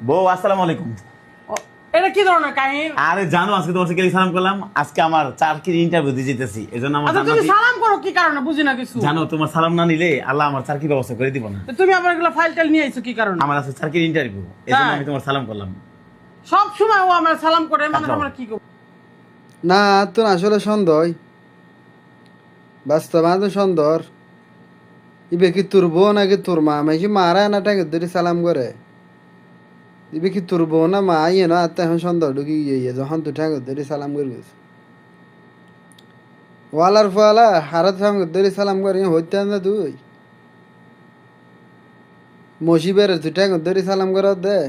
বউ আসসালামু আলাইকুম। এটা কি ধরনের কাহিনী? আরে জানো আজকে তোমার সাথে সালাম করলাম, আজকে আমার চাকরির ইন্টারভিউ দিতে যেতেছি, এজন্য আমার আচ্ছা, তুমি জান্নাতি। সালাম করো কি কারণে? বুঝি না কিছু। জানো তোমার সালাম না নিলে আল্লাহ আমার চাকরির ব্যবস্থা করে দিব না। তো তুমি আবার এগুলো ফাইল টাইল নিয়ে আইছো কি কারণে? আমার আজকে চাকরির ইন্টারভিউ, এজন্য তাই? আমি তোমার সালাম করলাম। সব সময় ও আমার সালাম করে, মানে আচ্ছা। আমরা কি করব? না, তোর আসলে সন্দেহ বাস্তবায়ন সুন্দর। ইবে কি তোর বউ নাকি তোর মা? আমি কি মারা না টাকে ধরে সালাম করে? ইবে কি তোর বউ না মা? ইয়ে না আত্মা এখন সন্দেহ ঢুকি গিয়ে যখন তুই ঠাকুর ধরে সালাম করবি ওয়ালার ফোয়ালা হারাত ঠাকুর ধরে সালাম করে হইতে না তুই মসিবের তুই ঠাকুর ধরে সালাম কর দে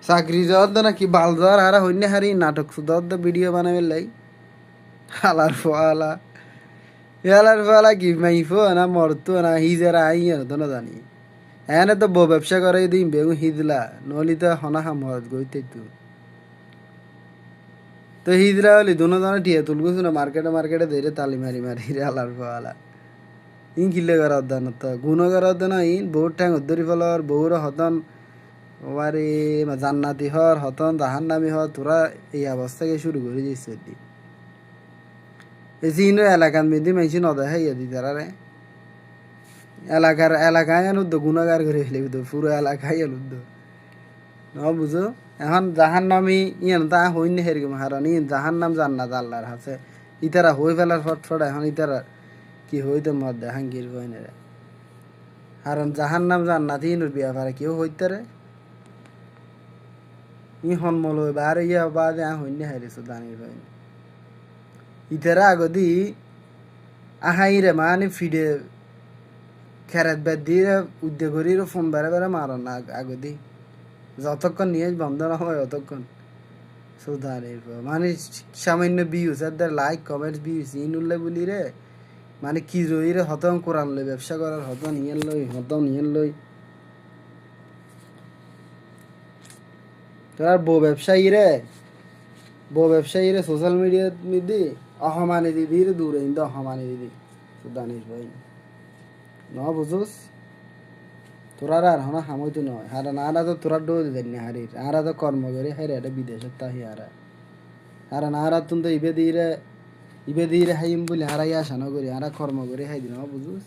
চাকরি যাওয়ার দে নাকি বাল যাওয়ার হারা হইনে হারি নাটক সুদার দে ভিডিও বানাবে লাই হালার ফোয়ালা হেলার ফেলা কি মাইফো না মরতো না হিজারা আইয়ার তো না জানি এনে তো বউ ব্যবসা করে দিন বেগু হিজলা নলি তো হনা হামত গইতে তো হিজরা হলি দুনো জনে টিয়া তুলগুছ না মার্কেটে মার্কেটে ধরে তালি মারি মারি রে আলার ফেলা ইন কিলে করার দান তো গুণ করার দান ইন বউর ঠ্যাং উদ্ধরি ফেলার বউর হতন ওবারে জান্নাতি হর হতন জাহান্নামি হর তোরা এই অবস্থাকে শুরু করে দিচ্ছে এই জিন এলাকার মেয়েদি মাইছি নদা হাইয়া দি তারা রে এলাকায় আনুদ্দ গুণাগার করে ফেলে তো পুরো এলাকায় আনুদ্দ ন বুঝো এখন জাহান নামি ইয়ান তা হইনি হেরকম হারান ইন জাহান নাম জান্নাত আল্লাহর হাতে ইতারা হই ফেলার ফটফট এখন ইতারা কি হইতে মদ দেখাঙ্গির কইনে রে হারান জাহান নাম জান্নাত ইনুর বিয়া পারে কেউ হইতে রে ই হনমল হইবা আর ইয়া বাদে হইনি হারিস দানির কইনে ইতারা আগদি আহাইরে মানে ফিডে খেরাত বাদ দিয়ে উদ্যোগ করি ফোন বেড়ে বেড়ে মারো না আগদি যতক্ষণ নিয়ে বন্ধ না হয় অতক্ষণ সুধারে মানে সামান্য ভিউজ আর লাইক কমেন্টস ভিউজ ইন উল্লে বলি রে মানে কি রই রে হতম কোরআন লই ব্যবসা করার হতম নিয়েন লই তোর বউ ব্যবসায়ী রে সোশ্যাল মিডিয়া মিদি অহমানি দিদি রে দূরে ইন্দু অহমানি দিদি সুদানিস ভাই ন বুঝোস তোরা আর হনা হামইতো নয় হারা না আরা তো তোরা ডো দেন না হারির আরা তো কর্ম করে হারে এটা বিদেশে তাহি হারা হারা না আরা তুমি তো ইবে দিয়ে হাইম বলে হারাই আসা না করি আরা কর্ম করে হাই দিন বুঝোস